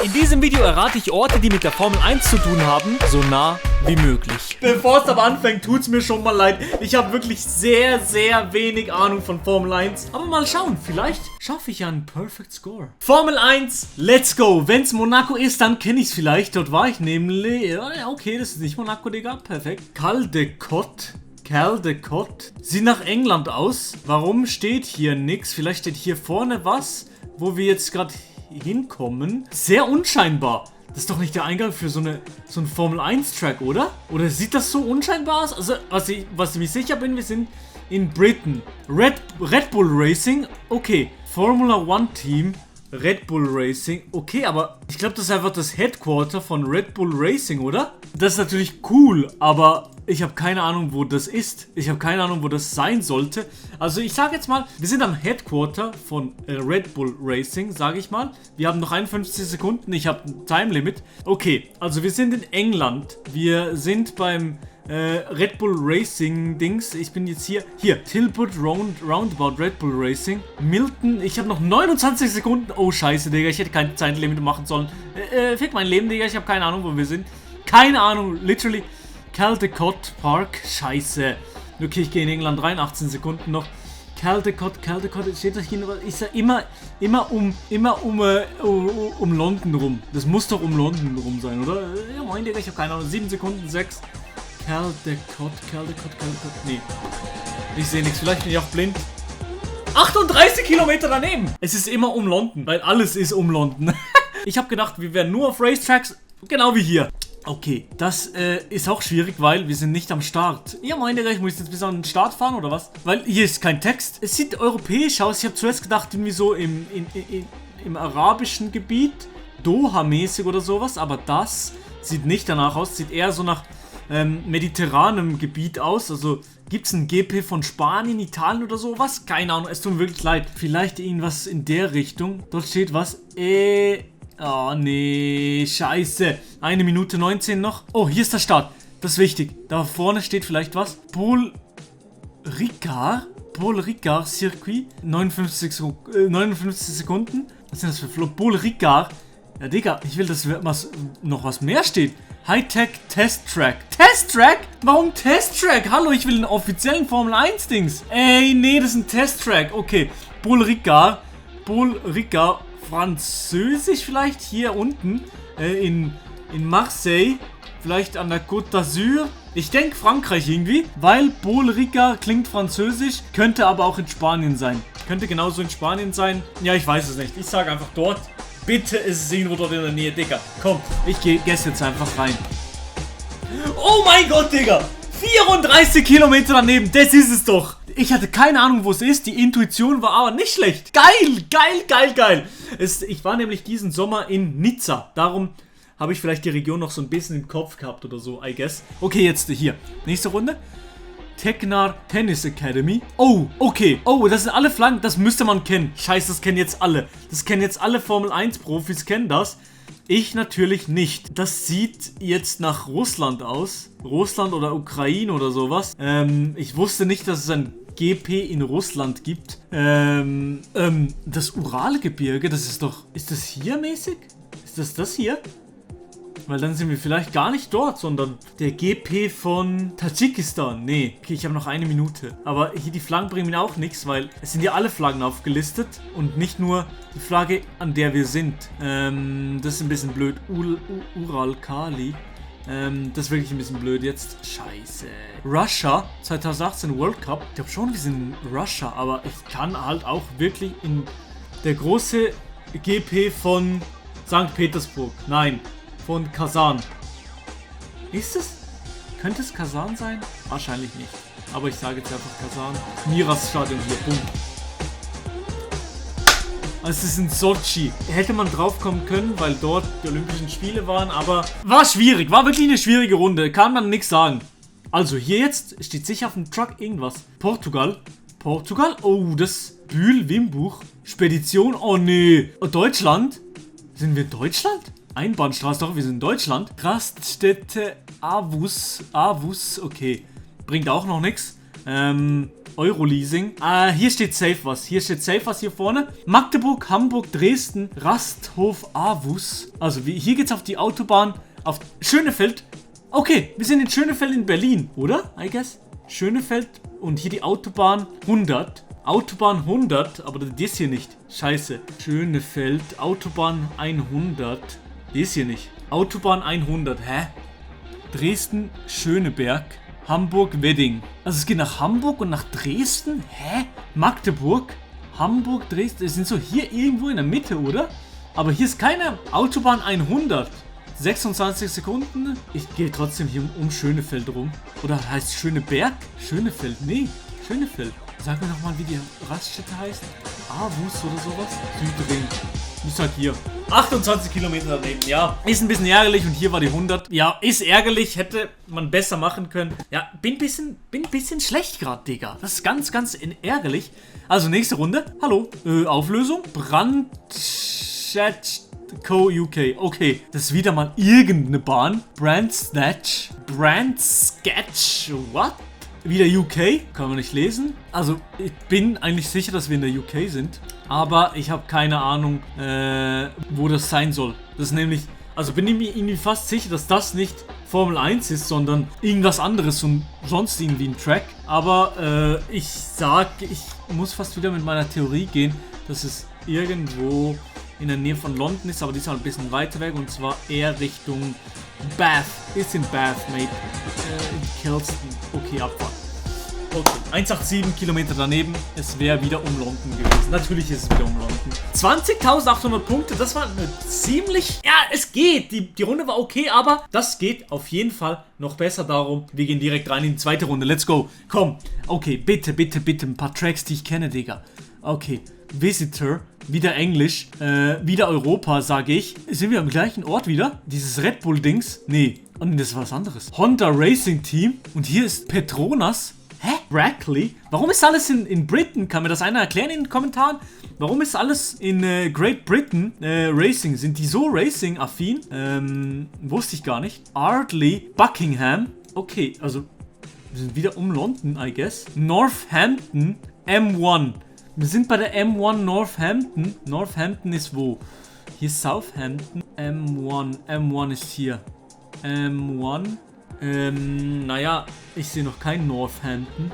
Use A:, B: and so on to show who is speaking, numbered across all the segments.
A: In diesem Video errate ich Orte, die mit der Formel 1 zu tun haben, so nah wie möglich. Bevor es aber anfängt, tut es mir schon mal leid. Ich habe wirklich sehr, sehr wenig Ahnung von Formel 1. Aber mal schauen, vielleicht schaffe ich ja einen Perfect Score. Formel 1, let's go. Wenn es Monaco ist, dann kenne ich es vielleicht. Dort war ich nämlich... Ja, okay, das ist nicht Monaco, Digga. Perfekt. Caldecott sieht nach England aus. Warum steht hier nichts? Vielleicht steht hier vorne was, wo wir jetzt gerade hinkommen. Sehr unscheinbar. Das ist doch nicht der Eingang für so einen Formel 1 Track, oder? Oder sieht das so unscheinbar aus? Also, was ich mir sicher bin, wir sind in Britain. Red Bull Racing, okay. Formula 1 Team, Red Bull Racing, okay, aber ich glaube, das ist einfach das Headquarter von Red Bull Racing, oder? Das ist natürlich cool, aber ich habe keine Ahnung, wo das ist. Ich habe keine Ahnung, wo das sein sollte. Also ich sage jetzt mal, wir sind am Headquarter von Red Bull Racing, sage ich mal. Wir haben noch 51 Sekunden, ich habe ein Time Limit. Okay, also wir sind in England. Wir sind beim Red Bull Racing Dings. Ich bin jetzt hier. Tilbury Roundabout Red Bull Racing. Milton, ich habe noch 29 Sekunden. Oh scheiße, Digga, ich hätte kein Zeitlimit machen sollen. Fick mein Leben, Digga, ich habe keine Ahnung, wo wir sind. Keine Ahnung, literally. Caldecott Park, scheiße. Okay, ich gehe in England rein, 18 Sekunden noch. Caldecott, steht da hier, ist ja immer um London rum. Das muss doch um London rum sein, oder? Ja, moin, Digga, ich habe keine Ahnung. 7 Sekunden, 6. Caldecott, nee. Ich sehe nichts, vielleicht bin ich auch blind. 38 Kilometer daneben. Es ist immer um London, weil alles ist um London. Ich habe gedacht, wir wären nur auf Racetracks, genau wie hier. Okay, das ist auch schwierig, weil wir sind nicht am Start. Ja, meine ich muss jetzt bis an den Start fahren, oder was? Weil hier ist kein Text. Es sieht europäisch aus. Ich habe zuerst gedacht, irgendwie so im arabischen Gebiet, Doha-mäßig oder sowas. Aber das sieht nicht danach aus. Sieht eher so nach mediterranem Gebiet aus. Also gibt es ein GP von Spanien, Italien oder sowas? Keine Ahnung, es tut mir wirklich leid. Vielleicht irgendwas in der Richtung. Dort steht was. Oh nee, scheiße. 1 Minute 19 noch. Oh, hier ist der Start. Das ist wichtig. Da vorne steht vielleicht was. Paul Ricard Circuit. 59 Sekunden. Was sind das für Flop? Paul Ricard. Ja, Digga, ich will, dass noch was mehr steht. Hightech Test Track. Test Track? Warum Test Track? Hallo, ich will einen offiziellen Formel 1 Dings. Ey, nee, das ist ein Test Track. Okay. Paul Ricard. Französisch vielleicht hier unten in Marseille, vielleicht an der Côte d'Azur. Ich denke Frankreich irgendwie, weil Paul Ricard klingt französisch, könnte aber auch in Spanien sein. Könnte genauso in Spanien sein. Ja, ich weiß es nicht. Ich sage einfach dort. Bitte ist es irgendwo dort in der Nähe, Digga. Komm, ich gehe jetzt einfach rein. Oh mein Gott, Digga. 34 Kilometer daneben, das ist es doch. Ich hatte keine Ahnung, wo es ist. Die Intuition war aber nicht schlecht. Geil. Ich war nämlich diesen Sommer in Nizza. Darum habe ich vielleicht die Region noch so ein bisschen im Kopf gehabt oder so, I guess. Okay, jetzt hier. Nächste Runde. Teknar Tennis Academy. Oh, okay. Oh, das sind alle Flaggen. Das müsste man kennen. Scheiße, das kennen jetzt alle. Das kennen jetzt alle Formel 1 Profis, kennen das. Ich natürlich nicht. Das sieht jetzt nach Russland aus. Russland oder Ukraine oder sowas. Ich wusste nicht, dass es ein GP in Russland gibt. Das Uralgebirge, das ist doch... Ist das hier mäßig? Ist das hier? Weil dann sind wir vielleicht gar nicht dort, sondern der GP von Tadschikistan. Nee, okay, ich habe noch 1 Minute. Aber hier die Flaggen bringen mir auch nichts, weil es sind ja alle Flaggen aufgelistet und nicht nur die Flagge, an der wir sind. Das ist ein bisschen blöd. Uralkali. Das ist wirklich ein bisschen blöd jetzt. Scheiße. Russia, 2018 World Cup. Ich glaube schon, wir sind in Russia, aber ich kann halt auch wirklich in der große GP von St. Petersburg. Nein. Von Kasan. Ist es? Könnte es Kasan sein? Wahrscheinlich nicht. Aber ich sage jetzt einfach Kasan. Miras Stadion hier. Boom. Also es ist in Sochi. Hätte man drauf kommen können, weil dort die Olympischen Spiele waren, aber war schwierig. War wirklich eine schwierige Runde. Kann man nichts sagen. Also hier jetzt steht sicher auf dem Truck irgendwas. Portugal. Oh, das Bühl-Wimbuch. Spedition. Oh nee. Deutschland. Sind wir in Deutschland? Einbahnstraße, doch, wir sind in Deutschland. Raststätte Avus, okay. Bringt auch noch nichts. Euro-Leasing. Hier steht safe was. Hier steht safe was hier vorne. Magdeburg, Hamburg, Dresden, Rasthof, Aarhus. Also hier geht's auf die Autobahn. Auf Schönefeld. Okay, wir sind in Schönefeld in Berlin, oder? I guess. Schönefeld und hier die Autobahn 100. Autobahn 100, aber das hier nicht. Scheiße. Schönefeld, Autobahn 100. Die ist hier nicht. Autobahn 100, hä? Dresden, Schöneberg, Hamburg, Wedding. Also es geht nach Hamburg und nach Dresden? Hä? Magdeburg, Hamburg, Dresden. Es sind so hier irgendwo in der Mitte, oder? Aber hier ist keine Autobahn 100. 26 Sekunden. Ich gehe trotzdem hier um Schönefeld rum. Oder heißt Schöneberg? Schönefeld, nee. Schönefeld. Sag mir nochmal, wie die Raststätte heißt. Aarhus oder sowas? Südring. Ich sag hier. 28 Kilometer daneben, ja. Ist ein bisschen ärgerlich und hier war die 100. Ja, ist ärgerlich. Hätte man besser machen können. Ja, bin ein bisschen schlecht gerade, Digga. Das ist ganz, ganz ärgerlich. Also, nächste Runde. Hallo. Auflösung. Brandchat Co. UK. Okay, das ist wieder mal irgendeine Bahn. Brandsnatch. Brandsketch. What? Wieder UK. Kann man nicht lesen. Also, ich bin eigentlich sicher, dass wir in der UK sind. Aber ich habe keine Ahnung, wo das sein soll. Das ist nämlich... Also bin ich mir irgendwie fast sicher, dass das nicht Formel 1 ist, sondern irgendwas anderes und sonst irgendwie ein Track. Aber ich muss fast wieder mit meiner Theorie gehen, dass es irgendwo in der Nähe von London ist, aber die ist halt ein bisschen weiter weg und zwar eher Richtung Bath. Ist in Bath, mate. In Kelston. Okay, Abfahrt. Okay, 187 Kilometer daneben. Es wäre wieder um London gewesen. Natürlich ist es wieder um London. 20.800 Punkte, das war eine ziemlich... Ja, es geht. Die Runde war okay, aber das geht auf jeden Fall noch besser. Darum, wir gehen direkt rein in die zweite Runde. Let's go. Komm. Okay, bitte, bitte, bitte. Ein paar Tracks, die ich kenne, Digga. Okay. Visitor. Wieder Englisch. Wieder Europa, sage ich. Sind wir am gleichen Ort wieder? Dieses Red Bull-Dings? Nee. Oh, nee, das ist was anderes. Honda Racing Team. Und hier ist Petronas. Hä? Brackley? Warum ist alles in Britain? Kann mir das einer erklären in den Kommentaren? Warum ist alles in Great Britain Racing? Sind die so Racing-affin? Wusste ich gar nicht. Ardley, Buckingham. Okay, also wir sind wieder um London, I guess. Northampton, M1. Wir sind bei der M1 Northampton. Northampton ist wo? Hier ist Southampton. M1. M1 ist hier. M1. Naja, ich sehe noch kein Northampton.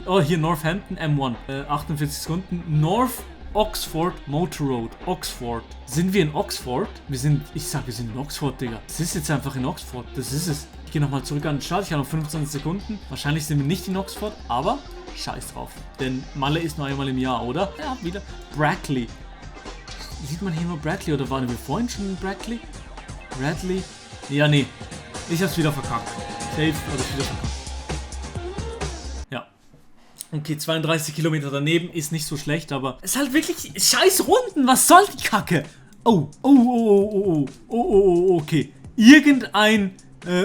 A: Oh, hier Northampton, M1. 48 Sekunden. North Oxford Motor Road. Oxford. Sind wir in Oxford? Wir sind in Oxford, Digga. Es ist jetzt einfach in Oxford. Das ist es. Ich gehe nochmal zurück an den Start. Ich habe noch 25 Sekunden. Wahrscheinlich sind wir nicht in Oxford, aber scheiß drauf. Denn Malle ist nur einmal im Jahr, oder? Ja, wieder. Brackley. Sieht man hier nur Brackley oder waren wir vorhin schon in Brackley? Bradley? Ja, nee. Ich hab's wieder verkackt. Safe, oder ich wieder verkackt. Ja. Okay, 32 Kilometer daneben ist nicht so schlecht, aber es ist halt wirklich scheiß Runden. Was soll die Kacke? Oh, okay. Irgendein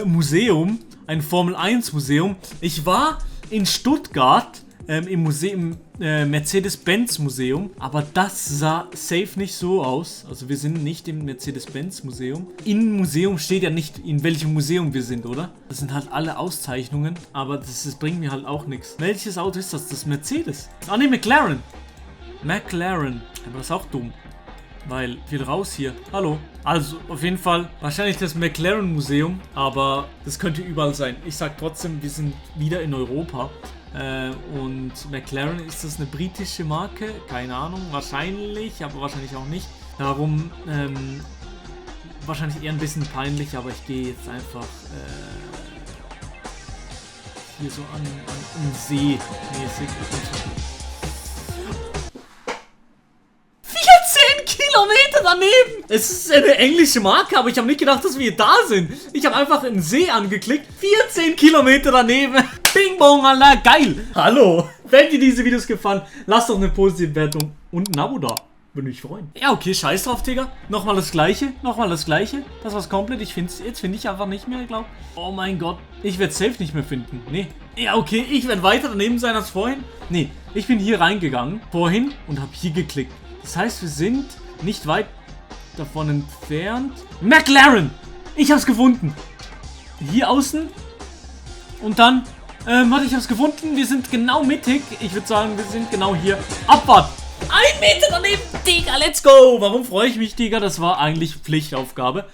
A: Museum, ein Formel 1 Museum. Ich war in Stuttgart im Museum, Mercedes-Benz Museum, aber das sah safe nicht so aus. Also wir sind nicht im Mercedes-Benz Museum. Im Museum steht ja nicht, in welchem Museum wir sind, oder? Das sind halt alle Auszeichnungen, aber das bringt mir halt auch nichts. Welches Auto ist das? Das Mercedes. Ah ne, McLaren. McLaren. Aber das ist auch dumm. Weil, ich will raus hier. Hallo. Also, auf jeden Fall, wahrscheinlich das McLaren Museum, aber das könnte überall sein. Ich sag trotzdem, wir sind wieder in Europa. Und McLaren, ist das eine britische Marke? Keine Ahnung, wahrscheinlich, aber wahrscheinlich auch nicht. Darum, wahrscheinlich eher ein bisschen peinlich, aber ich gehe jetzt einfach hier so an See mäßig. 14 Kilometer daneben! Es ist eine englische Marke, aber ich habe nicht gedacht, dass wir da sind. Ich habe einfach einen See angeklickt. 14 Kilometer daneben. Bing bong, Alter, geil! Hallo! Wenn dir diese Videos gefallen, lass doch eine positive Bewertung und ein Abo da. Würde mich freuen. Ja, okay, scheiß drauf, Digga. Nochmal das Gleiche. Das war's komplett. Jetzt finde ich einfach nicht mehr, ich glaube. Oh mein Gott. Ich werde safe nicht mehr finden. Nee. Ja, okay, ich werde weiter daneben sein als vorhin. Nee, ich bin hier reingegangen, vorhin, und habe hier geklickt. Das heißt, wir sind nicht weit davon entfernt. McLaren! Ich hab's gefunden. Hier außen. Und dann Warte, ich hab's gefunden. Wir sind genau mittig. Ich würde sagen, wir sind genau hier. Abfahrt. 1 Meter daneben. Digga, let's go. Warum freue ich mich, Digga? Das war eigentlich Pflichtaufgabe.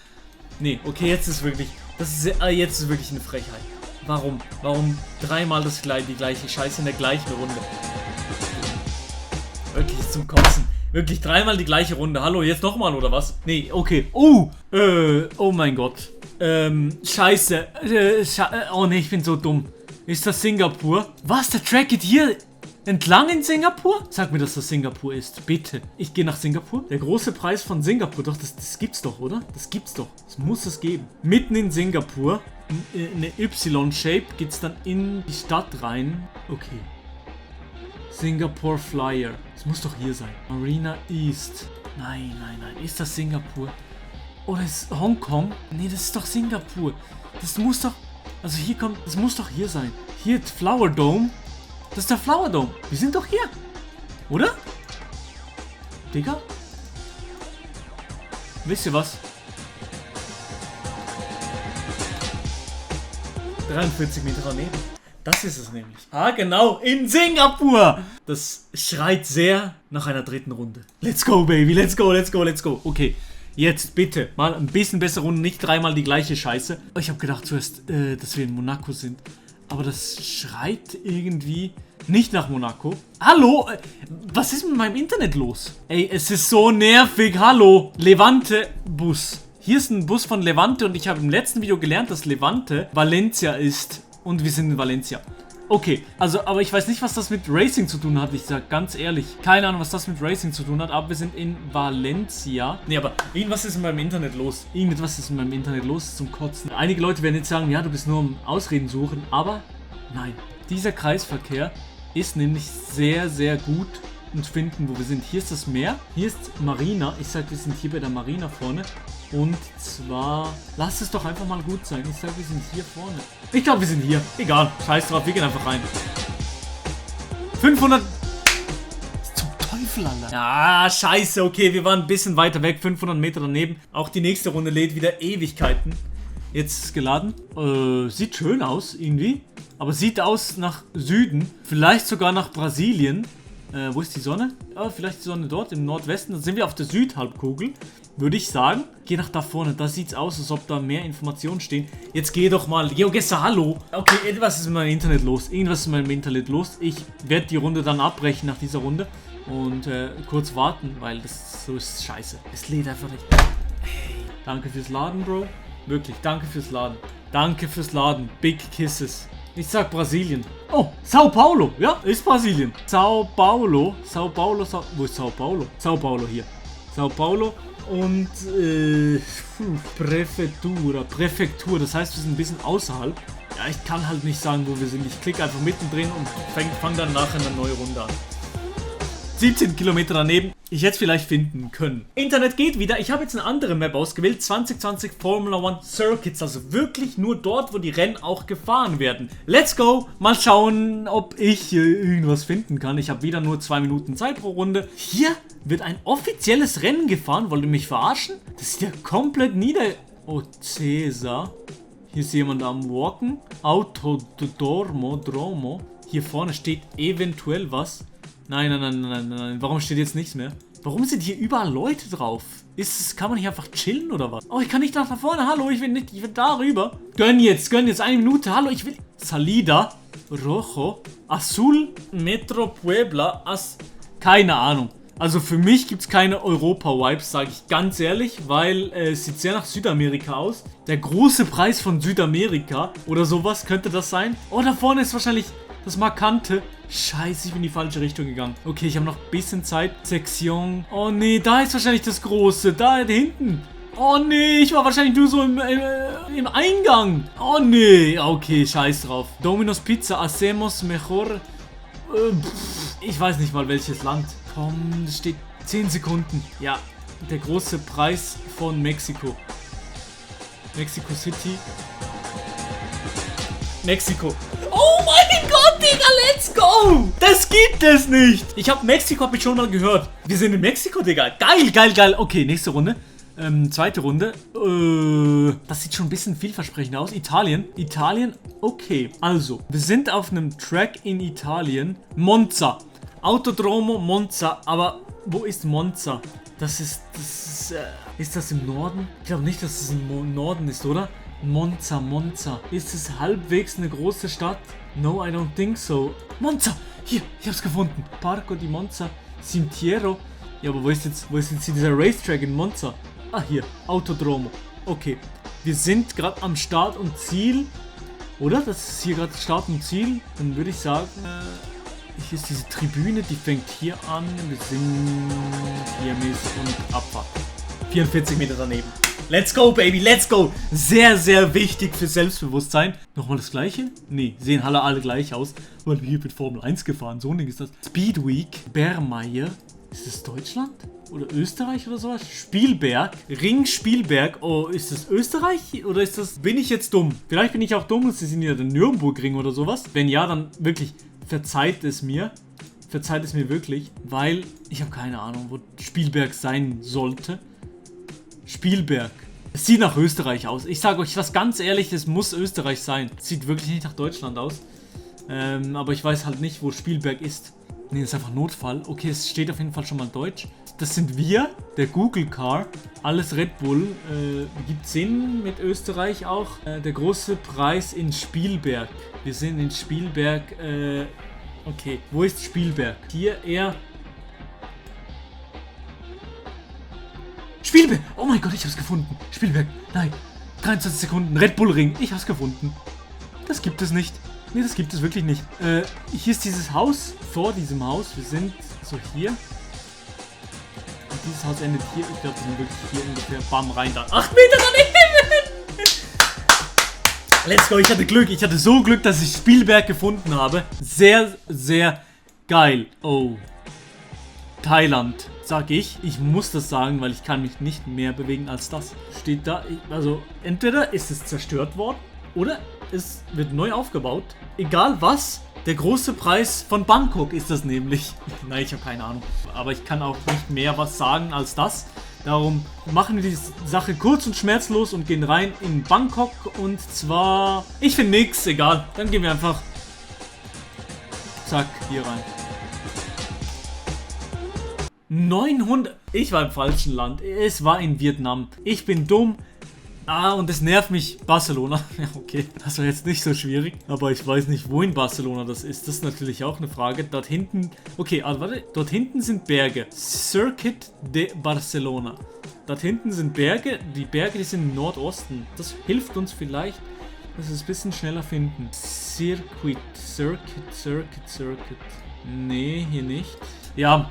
A: Nee, okay, jetzt ist wirklich... jetzt ist wirklich eine Frechheit. Warum? Warum dreimal die gleiche Scheiße in der gleichen Runde? Wirklich zum Kotzen. Wirklich dreimal die gleiche Runde. Hallo, jetzt nochmal oder was? Nee, okay. Oh mein Gott. Scheiße. Oh nee, ich bin so dumm. Ist das Singapur? Was? Der Track geht hier entlang in Singapur? Sag mir, dass das Singapur ist. Bitte. Ich gehe nach Singapur. Der große Preis von Singapur. Doch, das gibt's doch, oder? Das gibt's doch. Das muss es geben. Mitten in Singapur. Eine Y-Shape geht's dann in die Stadt rein. Okay. Singapore Flyer. Das muss doch hier sein. Marina East. Nein, nein, nein. Ist das Singapur? Oder ist Hongkong? Nee, das ist doch Singapur. Das muss doch... Also hier kommt... Das muss doch hier sein. Hier, Flower Dome. Das ist der Flower Dome. Wir sind doch hier. Oder? Digga? Wisst ihr was? 43 Meter daneben. Das ist es nämlich. Ah, genau. In Singapur. Das schreit sehr nach einer dritten Runde. Let's go, baby. Let's go, let's go, let's go. Okay. Jetzt bitte mal ein bisschen bessere Runde. Nicht dreimal die gleiche Scheiße. Ich habe gedacht zuerst, dass wir in Monaco sind. Aber das schreit irgendwie nicht nach Monaco. Hallo? Was ist mit meinem Internet los? Ey, es ist so nervig. Hallo? Levante Bus. Hier ist ein Bus von Levante und ich habe im letzten Video gelernt, dass Levante Valencia ist. Und wir sind in Valencia. Okay, also, aber ich weiß nicht, was das mit Racing zu tun hat. Ich sag ganz ehrlich, keine Ahnung, was das mit Racing zu tun hat. Aber wir sind in Valencia. Nee, aber irgendwas ist in meinem Internet los. Irgendetwas ist in meinem Internet los zum Kotzen. Einige Leute werden jetzt sagen, ja, du bist nur am Ausreden suchen. Aber nein, dieser Kreisverkehr ist nämlich sehr, sehr gut und finden, wo wir sind. Hier ist das Meer. Hier ist Marina. Ich sag, wir sind hier bei der Marina vorne. Und zwar, lasst es doch einfach mal gut sein. Ich sag, wir sind hier vorne. Ich glaube, wir sind hier. Egal, scheiß drauf, wir gehen einfach rein. 500... Zum Teufel, Alter. Ja, scheiße, okay, wir waren ein bisschen weiter weg. 500 Meter daneben. Auch die nächste Runde lädt wieder Ewigkeiten. Jetzt ist geladen. Sieht schön aus, irgendwie. Aber sieht aus nach Süden. Vielleicht sogar nach Brasilien. Wo ist die Sonne? Vielleicht die Sonne dort im Nordwesten. Dann sind wir auf der Südhalbkugel. Würde ich sagen. Geh nach da vorne. Da sieht's aus, als ob da mehr Informationen stehen. Jetzt geh doch mal. GeoGuessr, hallo. Okay, etwas ist mit meinem Internet los. Irgendwas ist mit meinem Internet los. Ich werde die Runde dann abbrechen nach dieser Runde. Und kurz warten, weil das so ist scheiße. Es lädt einfach nicht. Hey, danke fürs Laden, Bro. Wirklich, danke fürs Laden. Danke fürs Laden. Big Kisses. Ich sag Brasilien. Oh, Sao Paulo. Ja, ist Brasilien. Sao Paulo. Wo ist Sao Paulo? Sao Paulo hier. Sao Paulo. Und Präfektur, das heißt, wir sind ein bisschen außerhalb. Ja, ich kann halt nicht sagen, wo wir sind. Ich klicke einfach mittendrin und fang dann nachher eine neue Runde an. 17 Kilometer daneben. Ich hätte es vielleicht finden können. Internet geht wieder. Ich habe jetzt eine andere Map ausgewählt. 2020 Formula One Circuits. Also wirklich nur dort, wo die Rennen auch gefahren werden. Let's go. Mal schauen, ob ich irgendwas finden kann. Ich habe wieder nur 2 Minuten Zeit pro Runde. Hier wird ein offizielles Rennen gefahren. Wollt ihr mich verarschen? Das ist ja komplett nieder... Oh, Cäsar. Hier ist jemand am Walken. Dromo. Hier vorne steht eventuell was. Nein. Warum steht jetzt nichts mehr? Warum sind hier überall Leute drauf? Kann man hier einfach chillen oder was? Oh, ich kann nicht nach vorne. Hallo, ich will da rüber. Gönn jetzt. 1 Minute. Hallo, ich will... Salida. Rojo. Azul. Metro Puebla. Keine Ahnung. Also für mich gibt es keine Europa-Vibes, sage ich ganz ehrlich, weil es sieht sehr nach Südamerika aus. Der große Preis von Südamerika oder sowas könnte das sein. Oh, da vorne ist wahrscheinlich das Markante. Scheiße, ich bin in die falsche Richtung gegangen. Okay, ich habe noch ein bisschen Zeit. Sektion. Oh nee, da ist wahrscheinlich das Große. Da hinten. Oh nee, ich war wahrscheinlich nur so im Eingang. Oh nee. Okay, scheiß drauf. Domino's Pizza. Hacemos mejor. Ich weiß nicht mal welches Land. Komm, das steht 10 Sekunden. Ja, der große Preis von Mexiko. Mexico City. Mexiko. Oh mein Gott, Digga, let's go! Das gibt es nicht! Ich habe Mexiko, habe ich schon mal gehört. Wir sind in Mexiko, Digga. Geil. Okay, nächste Runde. Zweite Runde. Das sieht schon ein bisschen vielversprechend aus. Italien, okay. Also, wir sind auf einem Track in Italien. Monza. Autodromo Monza. Aber wo ist Monza? Ist das im Norden? Ich glaube nicht, dass es im Norden ist, oder? Monza. Ist es halbwegs eine große Stadt? No, I don't think so. Monza! Hier, ich hab's gefunden. Parco di Monza. Cimetiero. Ja, aber wo ist jetzt hier dieser Racetrack in Monza? Ah, hier. Autodromo. Okay. Wir sind gerade am Start und Ziel. Oder? Das ist hier gerade Start und Ziel. Dann würde ich sagen, hier ist diese Tribüne, die fängt hier an. Wir sind hier und Abfahrt. 44 Meter daneben. Let's go, baby, let's go. Sehr, sehr wichtig für Selbstbewusstsein. Nochmal das gleiche? Nee, sehen alle gleich aus. Weil wir hier mit Formel 1 gefahren. So ein Ding ist das. Speed Week. Bermeier. Ist das Deutschland? Oder Österreich oder sowas? Spielberg. Ring Spielberg. Oh, ist das Österreich? Oder ist das... Bin ich jetzt dumm? Vielleicht bin ich auch dumm und sie sind ja der Nürnbergring oder sowas. Wenn ja, dann wirklich verzeiht es mir. Verzeiht es mir wirklich. Weil ich habe keine Ahnung, wo Spielberg sein sollte. Spielberg. Es sieht nach Österreich aus. Ich sage euch was ganz ehrlich, es muss Österreich sein. Es sieht wirklich nicht nach Deutschland aus. Aber ich weiß halt nicht, wo Spielberg ist. Ne, das ist einfach Notfall. Okay, es steht auf jeden Fall schon mal Deutsch. Das sind wir, der Google Car. Alles Red Bull. Gibt Sinn mit Österreich auch. Der große Preis in Spielberg. Wir sind in Spielberg. Okay, wo ist Spielberg? Hier eher... Spielberg! Oh mein Gott, ich hab's gefunden. Spielberg. Nein. 23 Sekunden. Red Bull Ring. Ich hab's gefunden. Das gibt es nicht. Nee, das gibt es wirklich nicht. Hier ist dieses Haus. Vor diesem Haus. Wir sind so hier. Und dieses Haus endet hier. Ich glaube, wir sind wirklich hier ungefähr. Bam, rein da. 8 Meter daneben! Let's go. Ich hatte Glück. Ich hatte so Glück, dass ich Spielberg gefunden habe. Sehr, sehr geil. Oh. Thailand. Sag ich. Ich muss das sagen, weil ich kann mich nicht mehr bewegen als das. Steht da. Also, entweder ist es zerstört worden oder es wird neu aufgebaut. Egal was. Der große Preis von Bangkok ist das nämlich. Nein, ich habe keine Ahnung. Aber ich kann auch nicht mehr was sagen als das. Darum machen wir die Sache kurz und schmerzlos und gehen rein in Bangkok. Und zwar... Ich finde nix. Egal. Dann gehen wir einfach... Zack, hier rein. 900... Ich war im falschen Land. Es war in Vietnam. Ich bin dumm. Ah, und es nervt mich. Barcelona. Ja, okay. Das war jetzt nicht so schwierig. Aber ich weiß nicht, wo in Barcelona das ist. Das ist natürlich auch eine Frage. Dort hinten... Okay, also warte. Dort hinten sind Berge. Circuit de Barcelona. Dort hinten sind Berge. Die Berge, die sind im Nordosten. Das hilft uns vielleicht, dass wir es ein bisschen schneller finden. Circuit. Nee, hier nicht. Ja,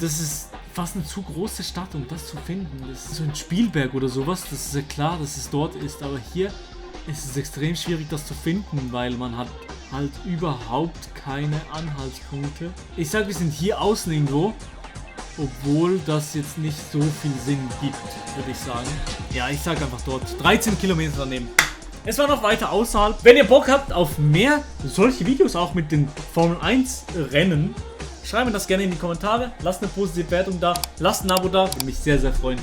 A: das ist fast eine zu große Stadt, um das zu finden. Das ist so ein Spielberg oder sowas. Das ist ja klar, dass es dort ist. Aber hier ist es extrem schwierig, das zu finden, weil man hat halt überhaupt keine Anhaltspunkte. Ich sag, wir sind hier außen irgendwo. Obwohl das jetzt nicht so viel Sinn gibt, würde ich sagen. Ja, ich sag einfach dort. 13 Kilometer daneben. Es war noch weiter außerhalb. Wenn ihr Bock habt auf mehr solche Videos, auch mit den Formel 1 Rennen, schreibt mir das gerne in die Kommentare. Lasst eine positive Bewertung da. Lasst ein Abo da. Würde mich sehr, sehr freuen.